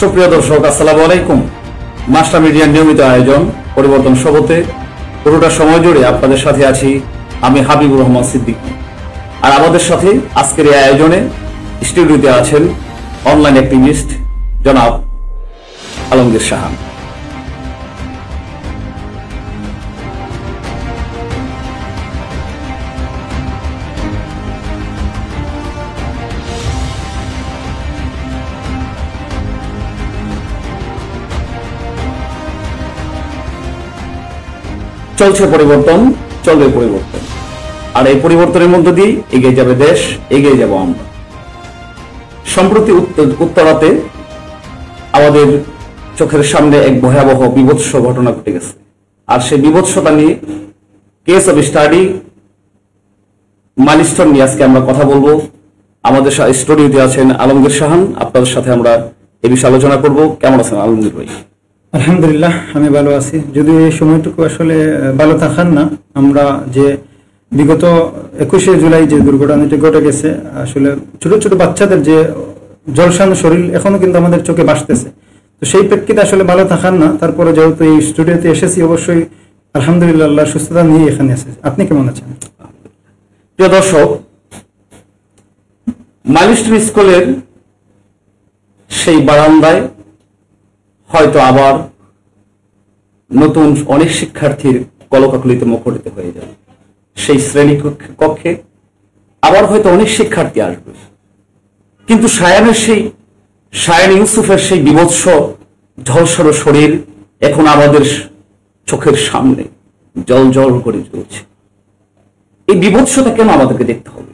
সুপ্রিয় দর্শক, আসসালামু আলাইকুম। মাস্টার মিডিয়ার নিয়মিত আয়োজন পরিবর্তন সবতে পুরোটা সময় জুড়ে আপনাদের সাথে আছি আমি হাবিবুর রহমান সিদ্দিকী। আর আমাদের সাথে আজকের এই আয়োজনে স্টুডিওতে আছেন অনলাইন অ্যাক্টিভিস্ট জনাব আলমগীর শাহান। চলছে পরিবর্তন, চলবে পরিবর্তন, আর এই পরিবর্তনের মধ্য দিয়ে এগিয়ে যাবে দেশ, এগিয়ে যাব আমরা। সম্প্রতি উত্তরাতে আমাদের চোখের সামনে এক ভয়াবহ বিভৎস ঘটনা ঘটে গেছে, আর সেই বিভৎসতা নিয়ে কেস অফ স্টাডি মাইলস্টোন নিয়ে আজকে আমরা কথা বলবো। আমাদের স্টুডিওতে আছেন আলমগীর শাহান, আপনাদের সাথে আমরা এ বিষয়ে আলোচনা করব। কেমন আছেন আলমগীর ভাই? আলহামদুলিল্লাহ, আমি ভালো আছি। যদিও এই সময়টুকু আসলে ভালো থাকার না, আমরা যে বিগত 21শে জুলাই যে দুর্ঘটনাটি ঘটে গেছে, আসলে ছোট ছোট বাচ্চাদের যে জলসানো শরীর এখনো কিন্তু আমাদের চোখে ভাসতেছে। তো সেই প্রেক্ষিতে আসলে ভালো থাকার না, তারপরে যেহেতু এই স্টুডিওতে এসেছি, অবশ্যই আলহামদুলিল্লাহ আল্লাহর সুস্থতা নিয়ে এখানে এসেছি। আপনি কেমন আছেন? প্রিয় দর্শক, মাইলস্টোন স্কুলের সেই বারান্দায় হয়তো আবার নতুন অনেক শিক্ষার্থীর কলকাকলিতে মুখরিত হয়ে যাবে। সেই শ্রেণী কক্ষে আবার হয়তো অনেক শিক্ষার্থী আসবে, কিন্তু শায়ান ইউসুফের সেই বিভৎস ঝলসর শরীর এখন আমাদের চোখের সামনে জল জল করে জ্বলছে। এই বিভৎসতা কেন আমাদেরকে দেখতে হবে?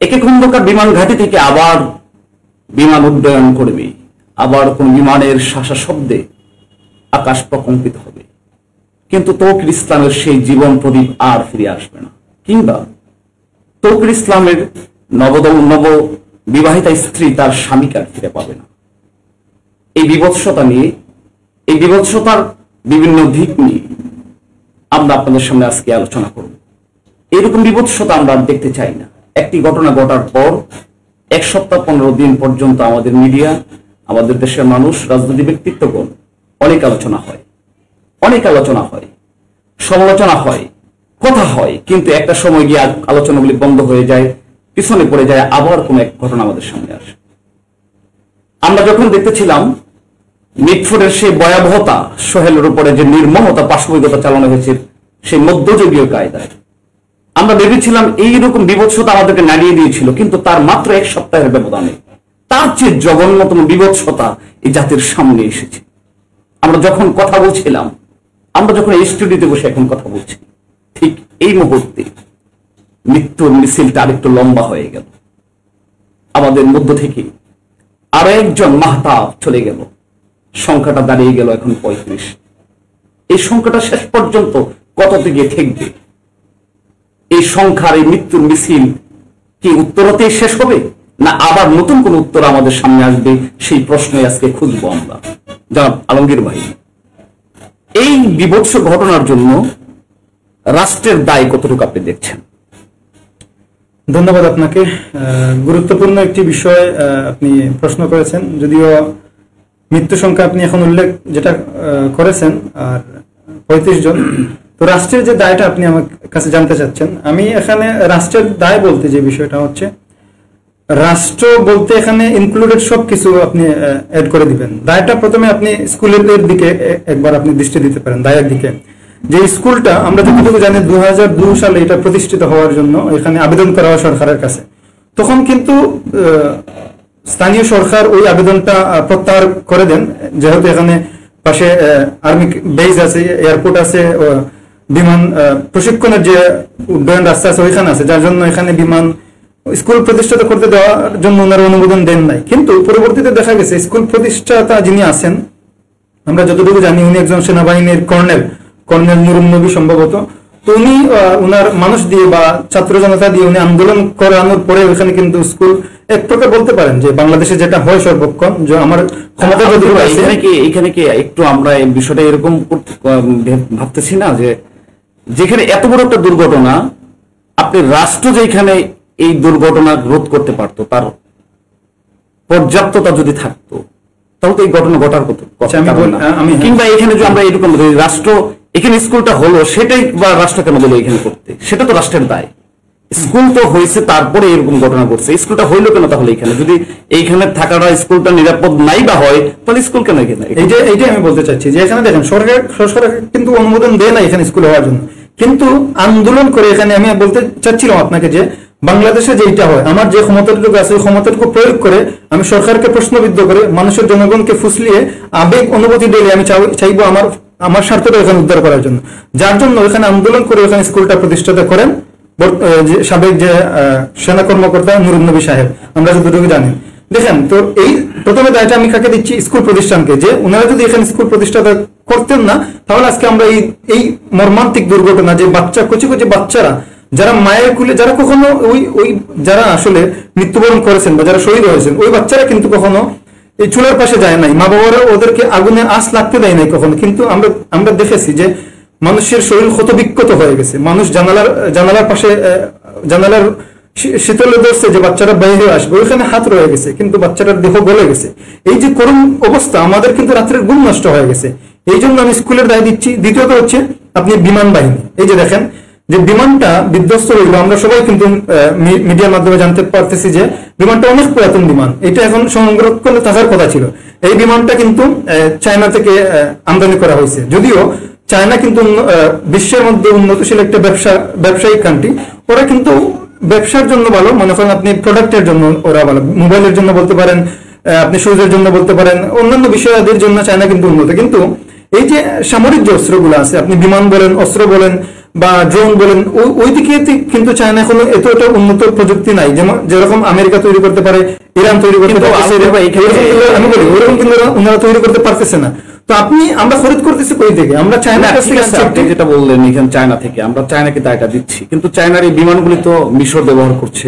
একে খন্দকার বিমান ঘাঁটি থেকে আবার বিমান উড্ডয়ন করবে, আবার কোন বিমানের শাসা শব্দে আকাশ প্রকম্পিত হবে, কিন্তু তৌকির ইসলামের সেই জীবন প্রদীপ আর ফিরে আসবে না, কিংবা তৌকির ইসলামের নব বিবাহিতা স্ত্রী তার স্বামীকে আর ফিরে পাবে না। এই বিভৎসতা নিয়ে, এই বিভৎসতার বিভিন্ন দিক নিয়ে আমরা আপনাদের সামনে আজকে আলোচনা করব। এরকম বিভৎসতা আমরা দেখতে চাই না। একটি ঘটনা ঘটার পর 1 সপ্তাহ 15 দিন পর্যন্ত আমাদের মিডিয়া, আমাদের দেশের মানুষ, রাজনৈতিক ব্যক্তিত্বগণ অনেক আলোচনা হয়, সমালোচনা হয়, কথা হয়, কিন্তু একটা সময় গিয়ে আলোচনাগুলি বন্ধ হয়ে যায়, পিছনে পড়ে যায়, আবার কোন এক ঘটনা আমাদের সামনে আসে। আমরা যখন দেখতেছিলাম মিটফোর্ডের সেই ভয়াবহতা, সোহেলের উপরে যে নির্মমতা, পাশবিকতা চালানো হয়েছে সেই মধ্যযুগীয় কায়দায়, আমরা ভেবেছিলাম এইরকম বিভৎসতা আমাদেরকে নাড়িয়ে দিয়েছিল, কিন্তু তার মাত্র 1 সপ্তাহের ব্যবধানে তার চেয়ে জঘন্যতম বিভৎসতা এই জাতির সামনে এসেছে। আমরা যখন কথা বলছিলাম, আমরা যখন এই স্টুডিওতে বসে এখন কথা বলছি, ঠিক এই মুহূর্তে মৃত্যুর মিছিলটা আরেকটু লম্বা হয়ে গেল। আমাদের মধ্য থেকে আরো একজন মাহতাব চলে গেল, সংখ্যাটা দাঁড়িয়ে গেল এখন 35। এই সংখ্যাটা শেষ পর্যন্ত কত দিকে ঠেকবে? এই সংখ্যার এই মৃত্যুর মিছিল কি উত্তরাতেই শেষ হবে, না আবার নতুন কোন উত্তর আমাদের সামনে আসবে? সেই প্রশ্নই আজকে খুঁজবো আমরা। জনাব আলমগীর ভাই, এই বিভৎস ঘটনার জন্য রাষ্ট্রের দায় কতটুকু আপনি দেখছেন? ধন্যবাদ আপনাকে। গুরুত্বপূর্ণ একটি বিষয় আপনি প্রশ্ন করেছেন। যদিও মৃত্যু সংখ্যা আপনি এখন উল্লেখ যেটা করেছেন, আর 35 জন, তো রাষ্ট্রের যে দায়টা আপনি আমার কাছে জানতে চাচ্ছেন, আমি এখানে রাষ্ট্রের দায় বলতে যে বিষয়টা হচ্ছে, রাষ্ট্র বলতে এখানে ইনক্লুডেড সবকিছু আপনি অ্যাড করে দিবেন। দায়টা প্রথমে আপনি স্কুলের দিকে একবার আপনি দৃষ্টি দিতে পারেন। দায়ের দিকে যে স্কুলটা আমরা যতটুকু জানি 2002 সালে এটা প্রতিষ্ঠিত হওয়ার জন্য এখানে আবেদন করা হয় সরকারের কাছে। তখন কিন্তু স্থানীয় সরকার ওই আবেদনটা প্রত্যাহার করে দেন, যেহেতু এখানে পাশে আর্মি বেস আছে, এয়ারপোর্ট আছে, বিমান প্রশিক্ষণের যে উড্ডয়ন রাস্তা আছে ওইখানে আছে, যার জন্য এখানে বিমান স্কুল প্রতিষ্ঠাতা করতে দেওয়ার জন্য ওনারা অনুমোদন দেন নাই। কিন্তু পরবর্তীতে দেখা গেছে স্কুল প্রতিষ্ঠাতা যিনি আছেন, আমরা যতটুকু জানি উনি একজন সেনাবাহিনীর কর্নেল নুরুন নবী সম্ভবত। তো উনি ওনার মানুষ দিয়ে বা ছাত্র জনতা দিয়ে উনি আন্দোলন করানোর পরে ওখানে কিন্তু স্কুল এক প্রকার বলতে পারেন যে বাংলাদেশে যেটা হয় সর্বক্ষণ, যে আমার ক্ষমতা এখানে কি একটু আমরা এই বিষয়টা এরকম ভাবতেছি না, যে যেখানে এত বড় একটা দুর্ঘটনা, আপনি রাষ্ট্র যেখানে এই দুর্ঘটনা রোধ করতে পারতো, তার পর্যাপ্ততা যদি থাকতো, তাহলে তো এই ঘটনা ঘটার কথা আমি কারণ না। কিংবা এখানে যে আমরা এরকম বলি, রাষ্ট্র এখানে স্কুলটা হলো সেটাই বা রাষ্ট্র কেন বলে এখানে করতে, সেটা তো রাষ্ট্রের দায়। স্কুল তো হয়েছে তারপরে এরকম ঘটনা ঘটছে, স্কুলটা হইলো কেন তাহলে এখানে? যদি এইখানে থাকাটা স্কুলটা নিরাপদ নাই বা হয় তাহলে স্কুল কেন এখানে? এইটাই আমি বলতে চাচ্ছি যে এখানে দেখেন সরকার কিন্তু অনুমোদন দেয় না এখানে স্কুল হওয়ার জন্য, কিন্তু আন্দোলন করে এখানে আমি বলতে চাচ্ছিলাম আপনাকে যে বাংলাদেশে যেটা হয়, আমার যে ক্ষমতাটুকু আছে ওই ক্ষমতাটুকু প্রয়োগ করে আমি সরকারকে প্রশ্নবিদ্ধ করে মানুষের জনগণকে ফুসলিয়ে আবেগ অনুভূতি দিলে আমি চাইবো আমার স্বার্থটা এখানে উদ্ধার করার জন্য, যার জন্য এখানে আন্দোলন করে এখানে স্কুলটা প্রতিষ্ঠাতা করেন সাবেক যে সেনা কর্মকর্তা নুরুন নবী সাহেব, আমরা যতটুকু জানি। দেখেন তো এই প্রথমে দায়টা আমি কাকে দিচ্ছি? স্কুল প্রতিষ্ঠানকে, যে ওনারা যদি এখানে স্কুল প্রতিষ্ঠাতা করতেন না তাহলে আজকে আমরা এই মর্মান্তিক দুর্ঘটনা, যে কচি বাচ্চারা যারা মায়ের কুলে, যারা কখনো ওই যারা আসলে মৃত্যুবরণ করেছেন বা যারা শহীদ হয়েছেন, ওই বাচ্চারা কিন্তু কখনো এই চুলার পাশে যায় নাই, মা বাবারা ওদেরকে আগুনে আঁচ লাগতে দেয় নাই কখনো, কিন্তু আমরা দেখেছি যে মানুষের শরীর ক্ষতবিক্ষত হয়ে গেছে, মানুষ জানালার পাশে জানালার শীতলে ধরছে যে বাচ্চারা বাইরে আসবে, ওইখানে হাত রয়ে গেছে কিন্তু বাচ্চাটার দেহ গলে গেছে। এই যে করুণ অবস্থা, আমাদের কিন্তু রাত্রের ঘুম নষ্ট হয়ে গেছে। এই জন্য আমি স্কুলের দায় দিচ্ছি। দ্বিতীয়ত হচ্ছে আপনি বিমান বাহিনী, এই যে দেখেন যে বিমানটা বিধ্বস্ত হইলো, আমরা সবাই কিন্তু মিডিয়ার মাধ্যমে জানতে পারতেছি যে বিমানটা অনেক পুরাতন বিমান, এটা এখন সংরক্ষণে থাকার কথা ছিল। এই বিমানটা কিন্তু চায়না থেকে আমদানি করা হয়েছে, যদিও চায়না কিন্তু বিশ্বের মধ্যে উন্নতশীল একটা ব্যবসায়িক কান্ট্রি, ওরা কিন্তু ব্যবসার জন্য ভালো, মনে করেন আপনি প্রোডাক্টের জন্য ওরা ভালো, মোবাইলের জন্য বলতে পারেন, আপনি সুজের জন্য বলতে পারেন, অন্যান্য বিষয়াদির জন্য চায়না কিন্তু উন্নত। কিন্তু এই যে সামরিক যে অস্ত্রগুলো আছে, আপনি বিমান বলেন, অস্ত্র বলেন বা ড্রোন বলেন, ওই দিকে কিন্তু চায়না এখনো এতটা উন্নত প্রযুক্তি নাই, যেরকম আমেরিকা তৈরি করতে পারে, ইরান তৈরি করতে পারে, আমি বলি ওরকম কিন্তু ওনারা তৈরি করতে পারতেছে না। তো আমরা খরিদ করতেছি কই থেকে? আমরা চায়নার কাছ থেকে। আপনি যেটা বললেন এখানে চায়না থেকে, আমরা চায়নাকে দায়টা দিচ্ছি, কিন্তু চায়নার এই বিমানগুলি তো মিশর ব্যবহার করছে,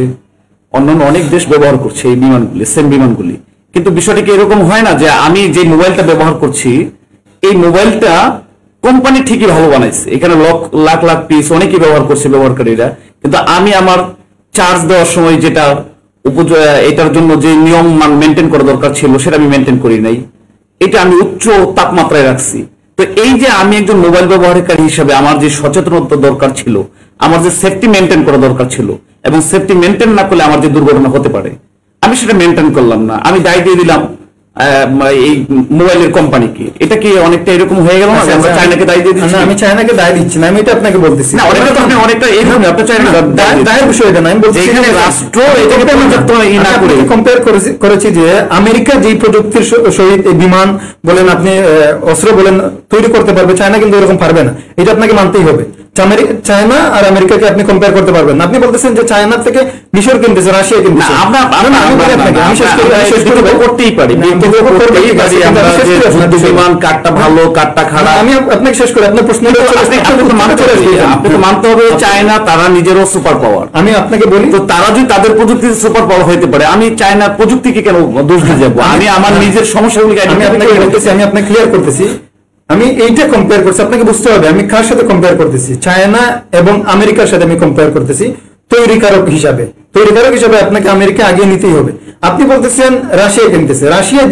অন্যান্য অনেক দেশ ব্যবহার করছে এই বিমানগুলি, সেম বিমানগুলি। কিন্তু বিষয়টা কি এরকম হয় না যে আমি যে মোবাইলটা ব্যবহার করছি, এই মোবাইলটা কোম্পানি ঠিকই ভালো বানাইছে, এখানে লাখ লাখ পিস অনেকেই ব্যবহার করছে ব্যবহারকারীরা, কিন্তু আমি আমার চার্জ দেওয়ার সময় যেটা এটার জন্য যে নিয়ম মেনটেন করা দরকার ছিল সেটা আমি মেনটেন করি নাই, এটা আমি উচ্চ তাপমাত্রায় রাখছি। তো এই যে আমি একজন মোবাইল ব্যবহারকারী হিসেবে আমার যে সচেতনতা দরকার ছিল, আমার যে সেফটি মেনটেন করা দরকার ছিল, এবং সেফটি মেনটেন না করলে আমার যে দুর্ঘটনা হতে পারে, আমি সেটা মেনটেন করলাম না, আমি দায় দিয়ে দিলাম এই মোবাইলের কোম্পানিকে। এটা কি অনেকটা এরকম হয়ে গেল না? আমরা চায়নাকে দায় দিয়ে দিচ্ছি। আমি চায়নাকে দায় দিচ্ছি না, আমি এটা আপনাকে বলতেছি না, অনেকটা এইরকম আপনি চায়না দায়ের বিষয় এটা না, আমি বলছি এখানে রাষ্ট্র এটাকে না করে কম্পেয়ার করেছি যে আমেরিকা যেই প্রযুক্তির সহিত এই বিমান বলেন, আপনি অস্ত্র বলেন তৈরি করতে পারবে, চায়না কিন্তু এরকম পারবে না, এটা আপনাকে মানতেই হবে। চায়না আর আমেরিকাকে আপনি কম্পেয়ার করতে পারবেন না। আপনি বলতেছেন যে চায়না থেকে মিশর কিনতেছে, রাশিয়া কিনতেছে, করতেই পারি, বিমান কাঠটা ভালো কাঠটা খারাপ, আমি আপনাকে শেষ করে আপনার প্রশ্ন মানতে হবে চায়না তারা নিজেরও সুপার পাওয়ার। আমি আপনাকে বলি, তো তারা যদি তাদের প্রযুক্তি সুপার পাওয়ার হইতে পারে, আমি চায়নার প্রযুক্তিকে কেন দোষ দিয়ে যাবো? আমি আমার নিজের সমস্যাগুলিকে আমি আপনাকে বলতেছি, আমি আপনাকে ক্লিয়ার করতেছি, আমি এইটা কম্পেয়ার করছি, আপনাকে বুঝতে হবে আমি কার সাথে কম্পেয়ার করতেছি। চায়না এবং আমেরিকার সাথে আমি কম্পেয়ার করতেছি তৈরিকারক হিসাবে। আপনাকে আমেরিকা আগে নিতেই হবে। আপনি বলতেছেন রাশিয়া কিনতেছে, রাশিয়া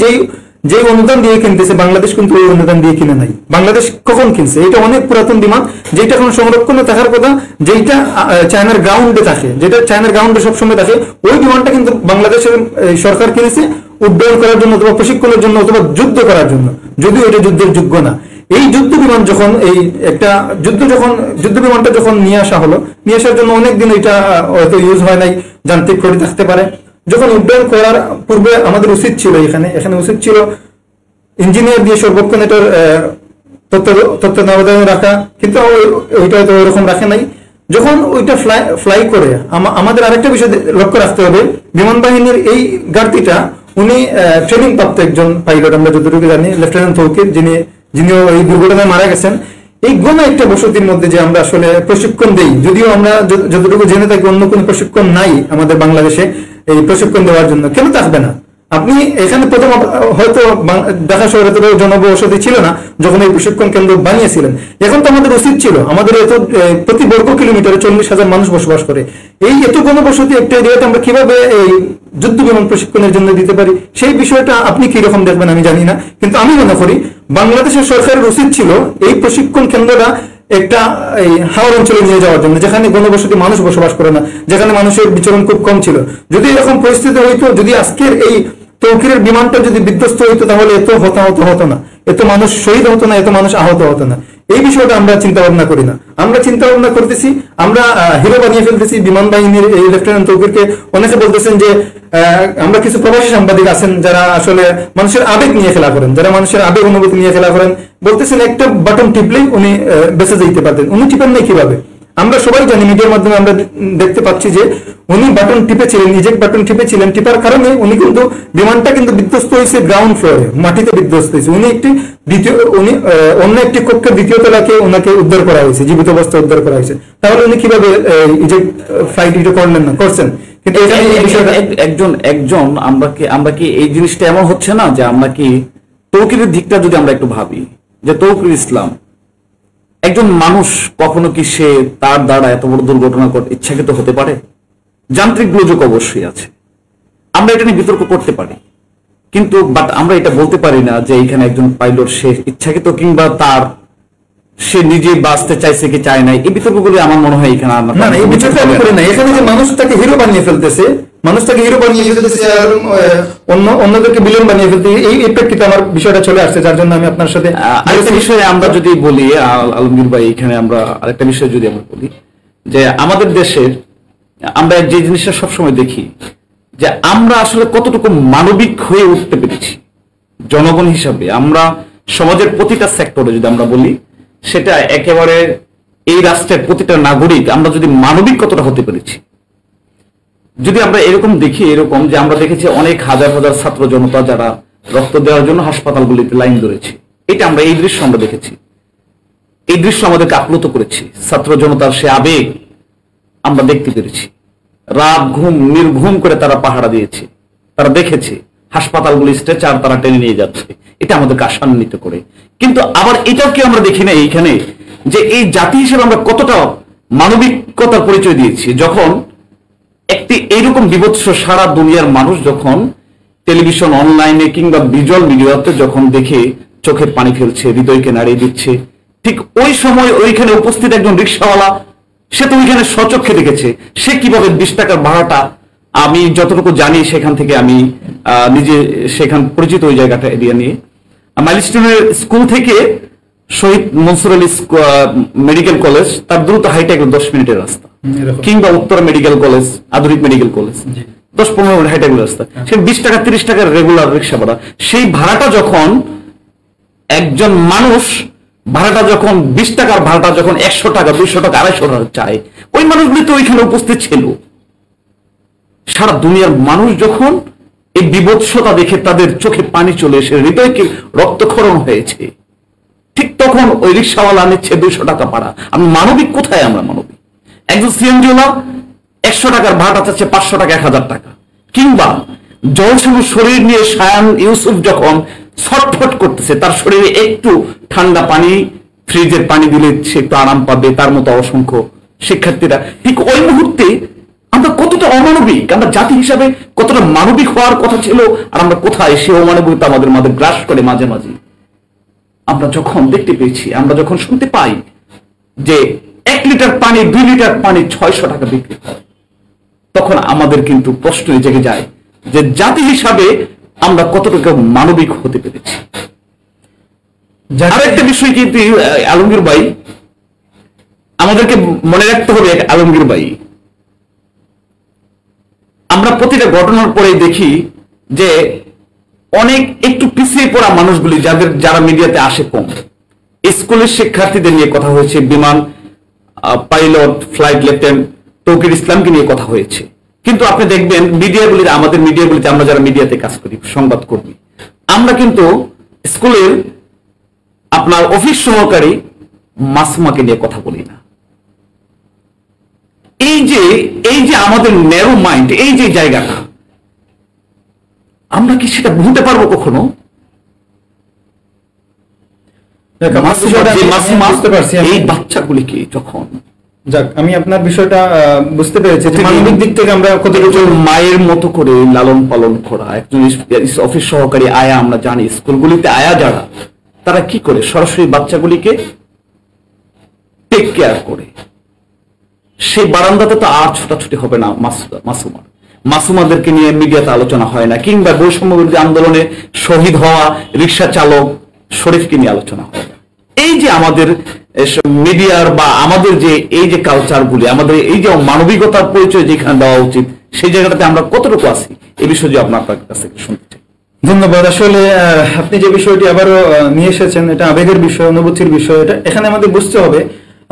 যেই অনুদান দিয়ে কিনতেছে, বাংলাদেশ কিন্তু ওই অনুদান দিয়ে কিনে নাই। বাংলাদেশ কখন কিনছে? এটা অনেক পুরাতন বিমান, যেটা এখন সংরক্ষণে থাকার কথা, যেটা চায়নার গ্রাউন্ডে থাকে, যেটা চায়নার গ্রাউন্ডে সবসময় থাকে, ওই বিমানটা কিন্তু বাংলাদেশের সরকার কিনেছে উড্ডয়ন করার জন্য অথবা প্রশিক্ষণের জন্য অথবা যুদ্ধ করার জন্য, যদিও এটা যুদ্ধের যোগ্য না। এই যুদ্ধ বিমান যখন যুদ্ধ বিমানটা যখন নিয়ে আসা হলো, নিয়ে আসার জন্য অনেকদিন এটা হয়তো ইউজ হয় নাই, যান্ত্রিক ত্রুটি থাকতে পারে। যখন উড্ডয়ন করার পূর্বে আমাদের উচিত ছিল এখানে উচিত ছিল ইঞ্জিনিয়ার দিয়ে সর্বক্ষণ এটার তত্ত্বাবধানে রাখা, কিন্তু ওইটা হয়তো ওইরকম রাখে নাই। যখন ওইটা ফ্লাই করে, আমাদের আরেকটা বিষয় লক্ষ্য রাখতে হবে, বিমান বাহিনীর এই গাড়িটা উনি ট্রেনিং প্রাপ্ত একজন পাইলট, আমরা যতটুকু জানি লেফটেন্যান্ট তৌকির, যিনিও এই দুর্ঘটনায় মারা গেছেন। এই গোনা একটা বসতির মধ্যে যে আমরা আসলে প্রশিক্ষণ দেই, যদিও আমরা যতটুকু জেনে থাকি অন্য কোনো প্রশিক্ষণ নাই আমাদের বাংলাদেশে এই প্রশিক্ষণ দেওয়ার জন্য, কেন থাকবে না? আপনি এখানে প্রথম হয়তো ঢাকা শহরে তো জনবসতি ছিল না যখন এই প্রশিক্ষণ কেন্দ্র বানিয়েছিলেন। এখন তো আমাদের উচিত ছিল, আমাদের এত প্রতি বর্গ কিলোমিটারে 40,000 মানুষ বসবাস করে, এই এত গণবসতি একটা এরিয়াতে আমরা কিভাবে এই যুদ্ধ বিমান প্রশিক্ষণের জন্য দিতে পারি। সেই বিষয়টা আপনি কি রকম দেখবেন আমি জানি না, কিন্তু আমি মনে করি বাংলাদেশের সরকারের উচিত ছিল এই প্রশিক্ষণ কেন্দ্রটা একটা এই হাওর অঞ্চলে নিয়ে যাওয়ার জন্য, যেখানে ঘনবসতি মানুষ বসবাস করে না, যেখানে মানুষের বিচরণ খুব কম ছিল। যদি এরকম পরিস্থিতি হইতো, যদি আজকের এই তৌকিরের বিমানটা যদি বিধ্বস্ত হইতো, তাহলে এত হতাহত হতো না, এত মানুষ শহীদ হতো না, এত মানুষ আহত হতো না। এই বিষয়টা আমরা চিন্তা ভাবনা করি না। আমরা চিন্তা ভাবনা করতেছি, আমরা হিরো বানিয়ে ফেলতেছি বিমান বাহিনীর এই লেফটেন্যান্ট তৌকিরকে। অনেকে বলতেছেন যে আমরা কিছু প্রবাসী সাংবাদিক আছেন যারা আসলে মানুষের আবেগ নিয়ে খেলা করেন, যারা মানুষের আবেগ অনুভূতি নিয়ে খেলা করেন, বলতেছেন একটা বাটন টিপলেই উনি বেঁচে যেতে পারতেন। উনি টিপেন নাই কিভাবে? আমরা সবাই জানি, মিডিয়ার মাধ্যমে আমরা দেখতে পাচ্ছি যে উনি বাটন টিপেছিলেন, ইজেক্ট বাটন টিপেছিলেন। টিপার কারণে উনি কিন্তু বিমানটা কিন্তু বিধ্বস্ত হয়েছে গ্রাউন্ড ফ্লোরে, মাটিতে বিধ্বস্ত হয়েছে। উনি অন্য একটি কক্ষের দ্বিতীয় তলাকে ওনাকে উদ্ধার করা হয়েছে, জীবিত অবস্থায় উদ্ধার করা হয়েছে। তাহলে উনি কিভাবে ইজেক্ট ফ্লাইট এটা করলেন না? করছেন। কিন্তু এখানে এই বিষয়টা একজন আমরা কি এই জিনিসটা এমন হচ্ছে না যে আমরা কি তৌকিরের দিকটা যদি আমরা একটু ভাবি যে তৌকির ইসলাম একজন মানুষ, কখনো কি সে তার দ্বারা এত বড় দুর্ঘটনা ইচ্ছাকৃত হতে পারে? যান্ত্রিক গোলযোগ অবশ্যই আছে, আমরা এটা নিয়ে বিতর্ক করতে পারি, কিন্তু বাট আমরা এটা বলতে পারি না যে এখানে একজন পাইলট সে ইচ্ছাকৃত কিংবা তার সে নিজে বাঁচতে চাইছে কি চায় নাই। এই বিতর্কগুলি আমার মনে হয় এখানে না, এই বিতর্ক আমি করি না। এখানে যে মানুষটাকে হিরো বানিয়ে ফেলতেছে, মানুষটাকে হিরো বানিয়ে ফেলতেছে আর অন্যদেরকে বিলেন বানিয়ে ফেলতে, এই প্রেক্ষিতে আমার বিষয়টা চলে আসছে, যার জন্য আমি আপনার সাথে আরেকটা বিষয়ে আমরা যদি বলি আলমগীর ভাই, এখানে আমরা আরেকটা বিষয় যদি আমরা বলি যে আমাদের দেশের আমরা যে জিনিসটা সবসময় দেখি যে আমরা আসলে কতটুকু মানবিক হয়ে উঠতে পেরেছি জনগণ হিসাবে। আমরা সমাজের প্রতিটা সেক্টরে যদি আমরা বলি, সেটা একেবারে এই রাষ্ট্রের প্রতিটা নাগরিক আমরা যদি মানবিক কতটা হতে পেরেছি, যদি আমরা এরকম দেখি, এরকম যে আমরা দেখেছি অনেক হাজার হাজার ছাত্র জনতা যারা রক্ত দেওয়ার জন্য হাসপাতালগুলিতে লাইন ধরেছে, এটা আমরা এই দৃশ্য আমরা দেখেছি। এই দৃশ্য আমাদেরকে আপ্লুত করেছি, ছাত্র জনতার সে আবেগ আমরা দেখতে পেরেছি। রাত ঘুম নির্ঘুম করে তারা পাহারা দিয়েছে, তারা দেখেছে হাসপাতালগুলি স্ট্রেচার তারা টেনে নিয়ে যাচ্ছে, এটা আমাদেরকে আশান্বিত করে। কিন্তু আবার এটাও কি আমরা দেখি না এইখানে যে এই জাতি হিসেবে আমরা কতটা মানবিকতার পরিচয় দিয়েছি, যখন একটি এইরকম বিভৎস সারা দুনিয়ার মানুষ যখন টেলিভিশন, অনলাইনে কিংবা ভিজুয়াল মিডিয়াতে যখন দেখে চোখে পানি ফেলছে, হৃদয়কে নাড়িয়ে দিচ্ছে, ঠিক ওই সময় ওইখানে উপস্থিত একজন রিক্সাওয়ালা সে তো ওইখানে স্বচক্ষে দেখেছে সে কিভাবে 20 টাকার ভাড়াটা, আমি যতটুকু জানি সেখান থেকে আমি নিজে সেখান পরিচিত ওই জায়গাটা এরিয়া নিয়ে, মাইলস্টোনের স্কুল থেকে শহীদ মনসুর আলী মেডিকেল কলেজ তার দ্রুত হাইটে 10 মিনিটের রাস্তা, কিংবা উত্তর মেডিকেল কলেজ, আধুনিক মেডিকেল কলেজ 10-15 মিনিট হাইটে রাস্তা, সে 20 টাকা 30 টাকার রেগুলার রিক্সা ভাড়া। সেই ভাড়াটা যখন একজন মানুষ ভাড়াটা যখন 20 টাকার ভাড়াটা যখন 100 টাকা, 200 টাকা, 250 টাকা চায়, ওই মানুষগুলি তো ওইখানে উপস্থিত ছিল। সারা দুনিয়ার মানুষ যখন এই বিভৎসতা দেখে তাদের চোখে পানি চলে এসে হৃদয়কে রক্তক্ষরণ হয়েছে, ঠিক তখন ওই রিক্সাওয়ালা নিচ্ছে 200 টাকা ভাড়া। আমি মানবিক কোথায়? আমরা মানবিক। একজন সিএনজিওয়ালা 100 টাকার ভাড়াটা চাচ্ছে 500 টাকা, 1000 টাকা। কিংবা জলসানো শরীর নিয়ে শায়ান ইউসুফ যখন ছটফট করতেছে, তার শরীরে একটু ঠান্ডা পানি, ফ্রিজের পানি দিলে সে একটু আরাম পাবে, তার মতো অসংখ্য শিক্ষার্থীরা, ঠিক ওই মুহূর্তে আমরা কতটা অমানবিক, আমরা জাতি হিসাবে কতটা মানবিক হওয়ার কথা ছিল, আর আমরা কোথায় সে অমানবিকতা আমাদের মাঝে গ্রাস করে মাঝে মাঝে। আমরা যখন দেখতে পেয়েছি, আমরা যখন শুনতে পাই যে 1 লিটার পানি, 2 লিটার পানি 600 টাকা বিক্রি হয়, তখন আমাদের কিন্তু প্রশ্ন জেগে যায় যে জাতি হিসাবে আমরা কতটুকু মানবিক হতে পেরেছি। আরেকটা বিষয় কিন্তু আলমগীর ভাই আমাদেরকে মনে রাখতে হবে, আলমগীর ভাই, আমরা প্রতিটা ঘটনার পরে দেখি যে অনেক একটু পিছিয়ে পড়া মানুষগুলি যারা মিডিয়াতে আসে কম, স্কুলের শিক্ষার্থীদের নিয়ে কথা হয়েছে, বিমান পাইলট, ফ্লাইট লেফটেন্যান্ট তৌকির ইসলামকে নিয়ে কথা হয়েছে। কিন্তু আপনি দেখবেন মিডিয়াগুলিতে, আমাদের মিডিয়াগুলিতে, আমরা যারা মিডিয়াতে কাজ করি, সংবাদ কর্মী, আমরা কিন্তু স্কুলের আপনার অফিস সহকারী মাসুমাকে নিয়ে কথা বলি না। এই যে আমাদের ন্যারো মাইন্ড, এই যে জায়গাটা, আমরা কি সেটা বুঝতে পারবো কখনো? এই বাচ্চাগুলিকে যখন যাক, আমি আপনার বিষয়টা বুঝতে পেরেছি যে মানবিক দিক থেকে আমরা কতটুকু মায়ের মতো করে লালন পালন করা একজন অফিস সহকারী আয়া, আমরা জানি স্কুলগুলিতে আয়া যারা, তারা কি করে সরাসরি বাচ্চাগুলিকে টেক কেয়ার করে। সেই বারান্দাতে তো আর ছোটাছুটি হবে না মাসুমাদেরকে নিয়ে মিডিয়াতে আলোচনা হয় না, কিংবা বৈষম্য বিরোধী আন্দোলনে শহীদ হওয়া রিক্সা চালক শরীফকে নিয়ে আলোচনা হয় না। এই যে আমাদের মিডিয়ার বা আমাদের যে এই যে কালচারগুলি, আমাদের এই যে মানবিকতার পরিচয় যেখানে দেওয়া উচিত, সেই জায়গাটাতে আমরা কতটুকু আছি, এই বিষয়ে যে আপনার কাছ থেকে শুনতে চাই। ধন্যবাদ। আসলে আপনি যে বিষয়টি আবারও নিয়ে এসেছেন, এটা আবেগের বিষয়, অনুভূতির বিষয়। এটা এখানে আমাদের বুঝতে হবে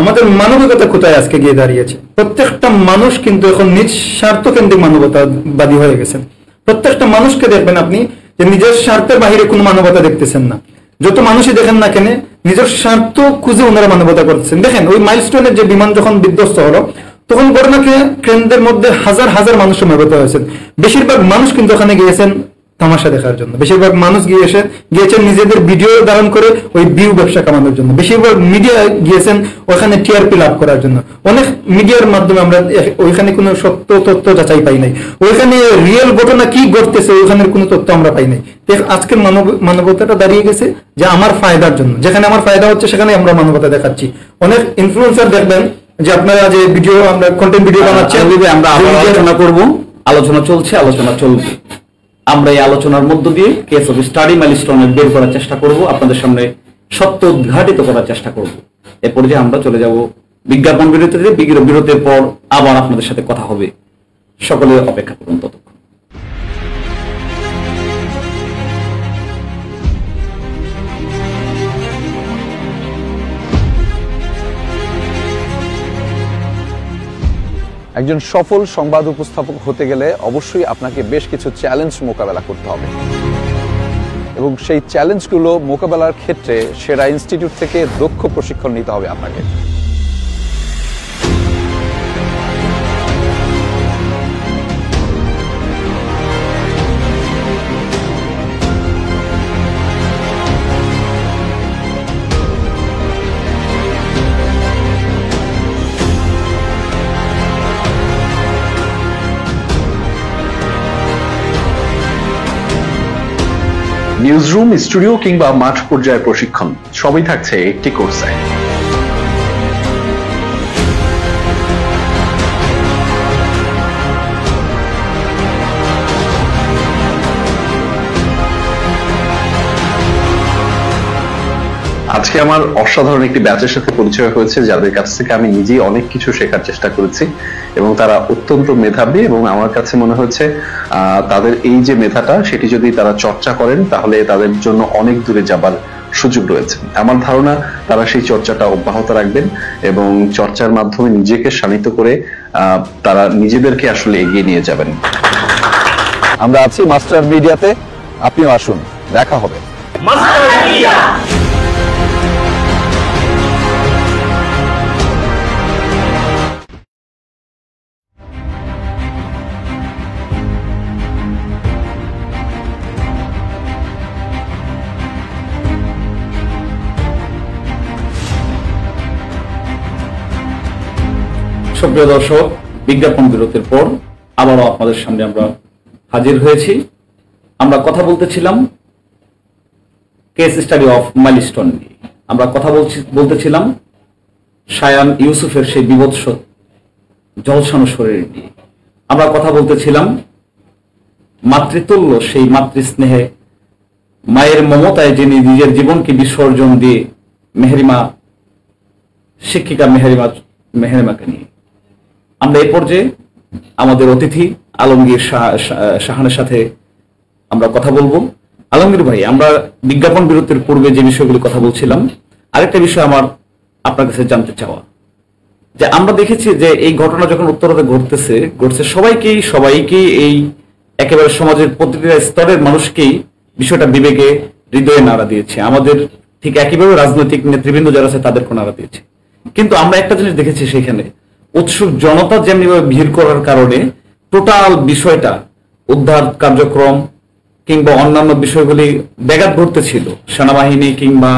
আমাদের মানবিকতা কোথায় আজকে গিয়ে দাঁড়িয়েছে। প্রত্যেকটা মানুষ কিন্তু এখন নিজ স্বার্থ কেন্দ্রিক মানবতাবাদী হয়ে গেছেন। প্রত্যেকটা মানুষকে দেখবেন আপনি যে নিজের স্বার্থের বাহিরে কোনো মানবতা দেখতেছেন না। যত মানুষই দেখেন না কেন, নিজের স্বার্থ খুঁজে ওনারা মানবতা করতেছেন। দেখেন ওই মাইলস্টোনের যে বিমান যখন বিধ্বস্ত হলো, তখন ঘটনাকে কেন্দ্রের মধ্যে হাজার হাজার মানুষ সমবেত হয়েছেন। বেশিরভাগ মানুষ কিন্তু ওখানে গিয়েছেন তামাশা দেখার জন্য। বেশিরভাগ মানুষ গিয়েছেন নিজেদের ভিডিও ধারণ করে ওই ভিউ ব্যবসা কামানোর জন্য। বেশিরভাগ মিডিয়া গিয়েছেন ওখানে টিআরপি লাভ করার জন্য। অনেক মিডিয়ার মাধ্যমে আমরা ওইখানে কোনো সত্য তথ্য যাচাই পাই নাই, ওইখানে রিয়েল ঘটনা কি ঘটতেছে ওইখানের কোনো তথ্য আমরা পাই নাই। আজকের মানবতাটা দাঁড়িয়ে গেছে যে আমার ফায়দার জন্য, যেখানে আমার ফায়দা হচ্ছে সেখানে আমরা মানবতা দেখাচ্ছি। অনেক ইনফ্লুয়েন্সার দেখবেন যে আপনারা যে ভিডিও, আমরা কন্টেন্ট ভিডিও বানাচ্ছি, আমরা আলোচনা করব, আলোচনা চলছে, আলোচনা চলবে। আমরা এই আলোচনার মধ্য দিয়ে কেস অফ স্টাডি মাইলস্টোনের বের করার চেষ্টা করব, আপনাদের সামনে সত্য উদ্ঘাটিত করার চেষ্টা করব। এ পর্যায়ে আমরা চলে যাব বিজ্ঞাপন বিরতিতে। বিরতির পর আবার আপনাদের সাথে কথা হবে। সকলে অপেক্ষা করুন ততক্ষণ। একজন সফল সংবাদ উপস্থাপক হতে গেলে অবশ্যই আপনাকে বেশ কিছু চ্যালেঞ্জ মোকাবেলা করতে হবে, এবং সেই চ্যালেঞ্জগুলো মোকাবেলার ক্ষেত্রে সেরা ইনস্টিটিউট থেকে দক্ষ প্রশিক্ষণ নিতে হবে আপনাকে। নিউজরুম, স্টুডিও কিংবা মাঠ পর্যায়ের প্রশিক্ষণ সবই থাকছে একটি কোর্সে। আজকে আমার অসাধারণ একটি ব্যাচের সাথে পরিচয় হয়েছে, যাদের কাছ থেকে আমি নিজেই অনেক কিছু শেখার চেষ্টা করেছি, এবং তারা অত্যন্ত মেধাবী, এবং আমার কাছে মনে হচ্ছে তাদের এই যে মেধাটা, সেটি যদি তারা চর্চা করেন তাহলে তাদের জন্য অনেক দূরে যাবার সুযোগ রয়েছে। আমার ধারণা তারা সেই চর্চাটা অব্যাহত রাখবেন, এবং চর্চার মাধ্যমে নিজেকে শানিত করে তারা নিজেদেরকে আসলে এগিয়ে নিয়ে যাবেন। আমরা আছি মাস্টার মিডিয়াতে, আপনিও আসুন, দেখা হবে। Master media. সুপ্রিয় দর্শক, বিজ্ঞাপন বিরতির পর আবারও আপনাদের সামনে আমরা হাজির হয়েছি। আমরা কথা বলতেছিলাম কেস স্টাডি অফ মাইলস্টোন নিয়ে। আমরা কথা বলতেছিলাম শায়ান ইউসুফের সেই বিভৎস জলসানো শরীর নিয়ে। আমরা কথা বলতেছিলাম মাতৃতুল্য সেই মাতৃস্নেহে, মায়ের মমতায় যিনি নিজের জীবনকে বিসর্জন দিয়ে মেহেরিমা, শিক্ষিকা মেহেরিমাকে নিয়ে। আমরা এই পর্যায়ে আমাদের অতিথি আলমগীর শাহানের সাথে আমরা কথা বলবো। আলমগীর ভাই, আমরা বিজ্ঞাপন বিরতির পূর্বে যে বিষয়গুলি কথা বলছিলাম, আরেকটা বিষয় আমার আপনার কাছে জানতে চাওয়া, যে আমরা দেখেছি যে এই ঘটনা যখন উত্তরাতে ঘটছে সবাইকেই এই একেবারে সমাজের প্রতিটা স্তরের মানুষকেই বিষয়টা বিবেকে, হৃদয়ে নাড়া দিয়েছে। আমাদের ঠিক একইভাবে রাজনৈতিক নেতৃবৃন্দ যারা আছে তাদেরকে নাড়া দিয়েছে। কিন্তু আমরা একটা জিনিস দেখেছি, সেখানে উৎসুক জনতা যেমনিভাবে ভিড় করার কারণে টোটাল বিষয়টা, উদ্ধার কার্যক্রম কিংবা অন্যান্য বিষয়গুলি ব্যাঘাত ঘটতেছিল। সেনাবাহিনী কিংবা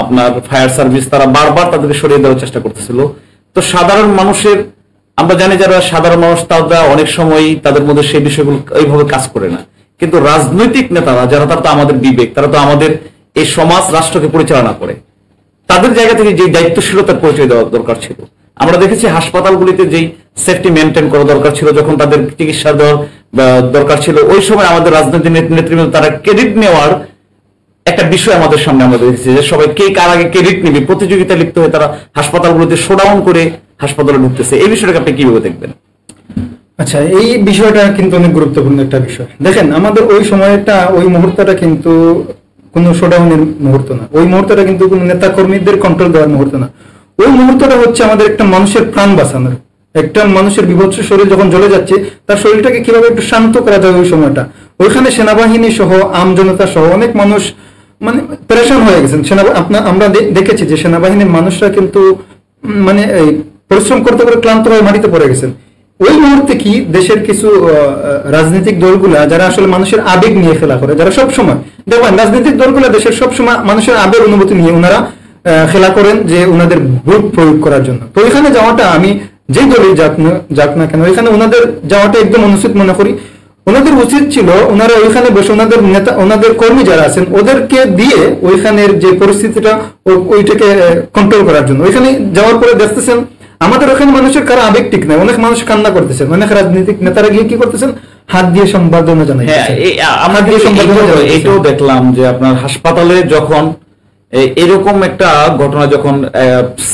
আপনার ফায়ার সার্ভিস তারা বারবার তাদেরকে সরিয়ে দেওয়ার চেষ্টা করতেছিল। তো সাধারণ মানুষের, আমরা জানি যারা সাধারণ মানুষ তারা অনেক সময় তাদের মধ্যে সেই বিষয়গুলো এইভাবে কাজ করে না, কিন্তু রাজনৈতিক নেতারা যারা, তারা তো আমাদের বিবেক, তারা তো আমাদের এই সমাজ রাষ্ট্রকে পরিচালনা করে, তাদের জায়গা থেকে যে দায়িত্বশীলতার পরিচয় দেওয়া দরকার ছিল। আমরা দেখেছি হাসপাতালগুলিতে যেই সেফটি মেনটেন করা দরকার ছিল, যখন তাদের চিকিৎসা দেওয়ার দরকার ছিল, ওই সময় আমাদের রাজনৈতিক নেতৃবৃন্দ তারা ক্রেডিট নেওয়ার একটা বিষয় আমাদের সামনে আমরা দেখেছি, যে সবাই কে কার আগে ক্রেডিট নেবে প্রতিযোগিতা লিপ্ত হয়ে তারা হাসপাতালগুলিতে শোডাউন করে হাসপাতালে ঢুকতেছে। এই বিষয়টাকে আপনি কিভাবে দেখবেন? আচ্ছা, এই বিষয়টা কিন্তু অনেক গুরুত্বপূর্ণ একটা বিষয়। দেখেন, আমাদের ওই সময়টা, ওই মুহূর্তটা কিন্তু কোনো শোডাউনের মুহূর্ত না, ওই মুহূর্তটা কিন্তু কোনো নেতা কর্মীদের কন্ট্রোল দেওয়ার মুহূর্ত না। ওই মুহূর্তটা হচ্ছে আমাদের একটা মানুষের প্রাণ বাঁচানোর, একটা মানুষের বিভৎস শরীর যখন জ্বলে যাচ্ছে, তার শরীরটাকে কিভাবে একটু শান্ত করা যায় ওই সময়টা। ওইখানে সেনাবাহিনী সহ আম জনতা সহ অনেক মানুষ মানে পেরেশান হয়ে গেছেন। আমরা দেখেছি যে সেনাবাহিনীর মানুষরা কিন্তু মানে পরিশ্রম করতে করে ক্লান্ত হয়ে মাটিতে পড়ে গেছেন। ওই মুহূর্তে কি দেশের কিছু রাজনৈতিক দলগুলা যারা আসলে মানুষের আবেগ নিয়ে খেলা করে, যারা সবসময় দেখবেন রাজনৈতিক দলগুলা দেশের সবসময় মানুষের আবেগ অনুভূতি নিয়ে ওনারা খেলা করেন যে ওনাদের ভোট প্রয়োগ করার জন্য। তো ওইখানে যাওয়াটা, আমি যে দলই যাক না কেন, ওইখানে ওনাদের যাওয়াটা একদম অনুচিত মনে করি। ওনাদের উচিত ছিল ওনারা ওইখানে বসে ওনাদের নেতা, ওনাদের কর্মী যারা আছেন ওদেরকে দিয়ে ওইখানের যে পরিস্থিতিটা ওইটাকে কন্ট্রোল করার জন্য। ওইখানে যাওয়ার পরে দেখতেছেন আমাদের ওখানে মানুষের কারো আবেগ ঠিক নাই, অনেক মানুষ কান্না করতেছেন, অনেক রাজনৈতিক নেতারা গিয়ে কি করতেছেন, হাত দিয়ে সম্বর্ধনা জানাইতেছেন। এটাও দেখলাম যে আপনার হাসপাতালে যখন এরকম একটা ঘটনা, যখন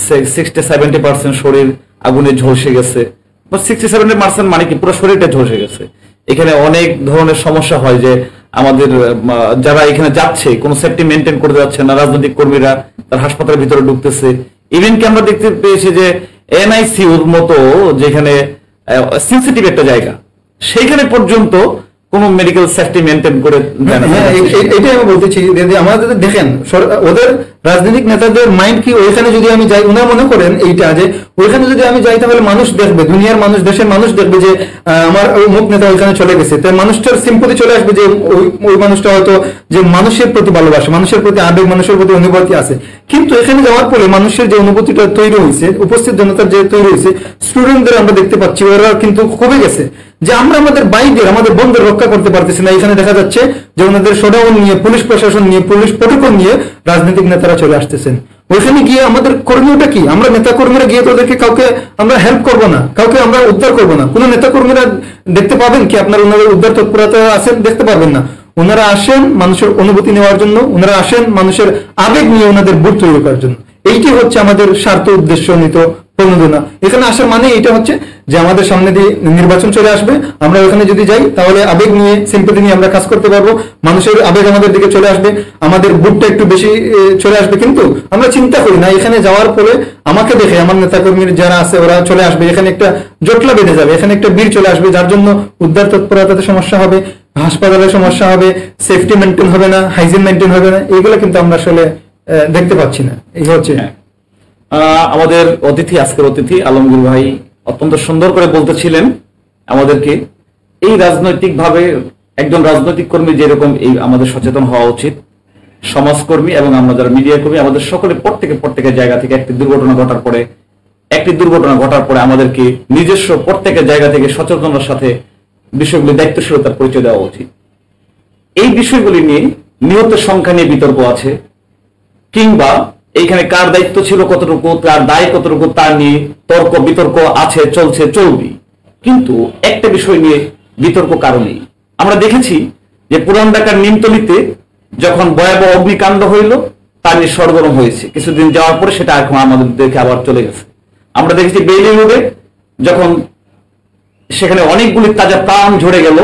60-70% শরীর আগুনে ঝলসে গেছে, 60-70% মানে কি পুরো শরীরটা ঝলসে গেছে। এখানে অনেক ধরনের সমস্যা হয় যে আমাদের যারা এখানে যাচ্ছে কোনো সেফটি মেনটেন করতে যাচ্ছে না, রাজনৈতিক কর্মীরা তার হাসপাতালের ভিতরে ঢুকতেছে। ইভেন কি আমরা দেখতে পেয়েছি যে এনআইসিউর মতো যেখানে সেন্সিটিভ একটা জায়গা, সেইখানে পর্যন্ত কোন মেডিকেল সেফটি মেনটেন করে দেয় না। এটাই আমি বলতেছি, আমাদের দেখেন ওদের রাজনৈতিক নেতাদের মাইন্ড কি, ওইখানে যদি আমি যাই, ওনারা মনে করেন এইটা যে ওইখানে যদি আমি যাই তাহলে মানুষ দেখবে, দুনিয়ার মানুষ, দেশের মানুষ দেখবে যে আমার মুখ নেতা ওইখানে চলে গেছে, তাই মানুষটার সিম্পতি চলে আসবে যে ওই মানুষটা হয়তো যে মানুষের প্রতি ভালোবাসে, মানুষের প্রতি আবেগ, মানুষের প্রতি অনুভূতি আছে। কিন্তু এখানে যাওয়ার পরে মানুষের যে অনুভূতিটা তৈরি হয়েছে, উপস্থিত জনতার যে তৈরি হয়েছে, স্টুডেন্টদের আমরা দেখতে পাচ্ছি ওরা কিন্তু কমে গেছে, যে আমরা আমাদের ভাইদের, আমাদের বোনদের রক্ষা করতে পারতেছি না। এখানে দেখা যাচ্ছে যে ওনাদের শোডাউন নিয়ে, পুলিশ প্রশাসন নিয়ে, পুলিশ প্রোটোকল নিয়ে রাজনৈতিক নেতারা চলে আসতেছেন। ওইখানে গিয়ে আমাদের কর্মীটা কি, আমরা নেতা কর্মীরা গিয়ে তোদেরকে কাউকে আমরা হেল্প করবো না, কাউকে আমরা উদ্ধার করবো না। কোন নেতা কর্মীরা দেখতে পাবেন কি আপনার ওনাদের উদ্ধার তৎপরতা আছেন? দেখতে পারবেন না। ওনারা আসেন মানুষের অনুভূতি নেওয়ার জন্য, ওনারা আসেন মানুষের আবেগ নিয়ে ওনাদের ভোট তৈরি করার জন্য। এইটি হচ্ছে আমাদের স্বার্থ উদ্দেশ্য নিত প্রণোদনা। এখানে আসার মানে এটা হচ্ছে যে আমাদের সামনে দিয়ে নির্বাচন চলে আসবে, আমরা ওখানে যদি যাই তাহলে আবেগ নিয়ে, সিম্পথি নিয়ে আমরা কাজ করতে পারবো, মানুষের আবেগ আমাদের দিকে চলে আসবে, আমাদের ভোটটা একটু বেশি চলে আসবে। কিন্তু আমরা চিন্তা করি না, এখানে যাওয়ার পরে আমাকে দেখে আমার নেতাকর্মীর যারা আছে ওরা চলে আসবে, এখানে একটা জটলা বেঁধে যাবে, এখানে একটা ভিড় চলে আসবে, যার জন্য উদ্ধার তৎপরতাতে সমস্যা হবে, হাসপাতালে সমস্যা হবে, সেফটি মেনটেন হবে না, হাইজিন মেনটেন হবে না। এইগুলো কিন্তু আমরা আসলে দেখতে পাচ্ছি না। এই হচ্ছে আমাদের অতিথি, আজকের অতিথি আলমগীর ভাই অত্যন্ত সুন্দর করে বলতেছিলেন আমাদেরকে এই রাজনৈতিক ভাবে একজন রাজনৈতিক কর্মী যেরকম এই আমাদের সচেতন হওয়া উচিত, সমাজকর্মী এবং আমরা যারা মিডিয়া কর্মী, আমাদের সকলে প্রত্যেকের জায়গা থেকে একটি দুর্ঘটনা ঘটার পরে আমাদেরকে নিজস্ব প্রত্যেকের জায়গা থেকে সচেতনতার সাথে বিষয়গুলি দায়িত্বশীলতার পরিচয় দেওয়া উচিত। এই বিষয়গুলি নিয়ে নিহতের সংখ্যা নিয়ে বিতর্ক আছে, কিংবা এইখানে কার দায়িত্ব ছিল কতটুকু, কার দায় কতটুকু, তা নিয়ে তর্ক বিতর্ক আছে, চলছে, চলবে। কিন্তু একটা বিষয় নিয়ে বিতর্ক কারণেই আমরা দেখেছি যে পুরান ঢাকার নিমতলিতে যখন ভয়াবহ অগ্নিকাণ্ড হইল, তা নিয়ে সরগরম হয়েছে। কিছুদিন যাওয়ার পরে সেটা এখন আমাদের দেখে আবার চলে গেছে। আমরা দেখেছি বেইলি রোডে যখন সেখানে অনেকগুলি তাজা প্রাণ ঝরে গেল,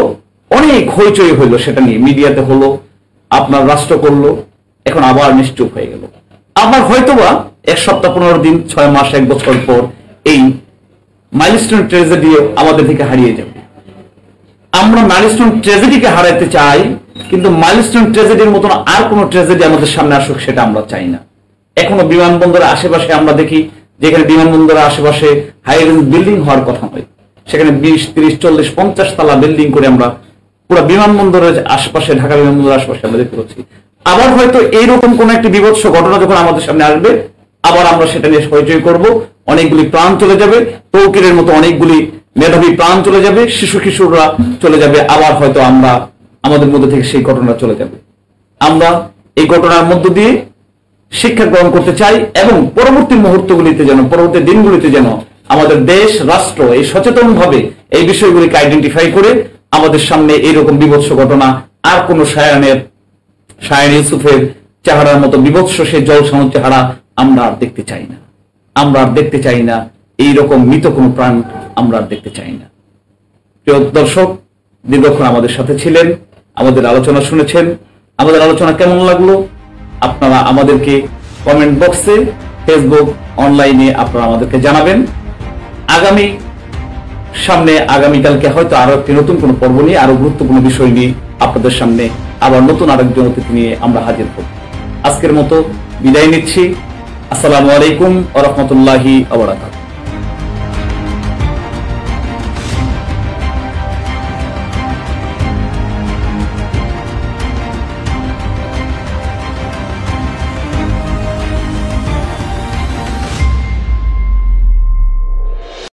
অনেক হইচই হইল, সেটা নিয়ে মিডিয়াতে হলো, আপনার রাষ্ট্র করলো, এখন আবার নিশ্চুপ হয়ে গেল। আবার হয়তোবা 1 সপ্তাহ 15 দিন, 6 মাস, 1 বছর পর এই মাইলস্টোন ট্র্যাজেডি আমাদের থেকে হারিয়ে যাবে। আমরা মাইলস্টোন ট্র্যাজেডিকে হারাতে চাই, কিন্তু মাইলস্টোন ট্র্যাজেডির মতন আর কোন ট্র্যাজেডি আমাদের সামনে আসুক সেটা আমরা চাই না। এখনো বিমানবন্দরের আশেপাশে আমরা দেখি, যেখানে বিমানবন্দরের আশেপাশে হাই রেঞ্জ বিল্ডিং হওয়ার কথা নয়, সেখানে 20, 30, 40, 50 তলা বিল্ডিং করে আমরা পুরো বিমানবন্দরের আশপাশে, ঢাকা বিমানবন্দরের আশপাশে আমরা দেখতে পাচ্ছি। আবার হয়তো এইরকম কোন একটি বিভৎস ঘটনা যখন আমাদের সামনে আসবে, আবার আমরা সেটা নিয়ে হইচই করব, অনেকগুলি প্রাণ চলে যাবে, তৌকিরের মতো অনেকগুলি মেধাবী প্রাণ চলে যাবে, শিশু কিশোররা চলে যাবে, আবার হয়তো আমরা আমাদের মধ্যে থেকে সেই ঘটনা চলে যাবে। আমরা এই ঘটনার মধ্য দিয়ে শিক্ষা গ্রহণ করতে চাই এবং পরবর্তী মুহূর্তগুলিতে যেন, পরবর্তী দিনগুলিতে যেন আমাদের দেশ রাষ্ট্র এই সচেতন ভাবে এই বিষয়গুলিকে আইডেন্টিফাই করে আমাদের সামনে এইরকম বিভৎস ঘটনা আর কোন শায়ান ইউসুফের চেহারার মতো বিভৎস সে জলসানোর চেহারা আমরা আর দেখতে চাই না। আমরা আর দেখতে চাই না এইরকম মৃত কোনো প্রাণ, আমরা আর দেখতে চাই না। প্রিয় দর্শক, দীর্ঘক্ষণ আমাদের সাথে ছিলেন, আমাদের আলোচনা শুনেছেন। আমাদের আলোচনা কেমন লাগলো আপনারা আমাদেরকে কমেন্ট বক্সে, ফেসবুক, অনলাইনে আপনারা আমাদেরকে জানাবেন। আগামীকালকে হয়তো আরো একটি নতুন কোনো পর্ব নিয়ে, আরো গুরুত্বপূর্ণ বিষয় নিয়ে আপনাদের সামনে আবার নতুন আরেকজন অতিথি নিয়ে আমরা হাজির হব। আজকের মতো বিদায় নিচ্ছি। আসসালামু আলাইকুম ওয়া রাহমাতুল্লাহি ওয়া বারাকাতুহু।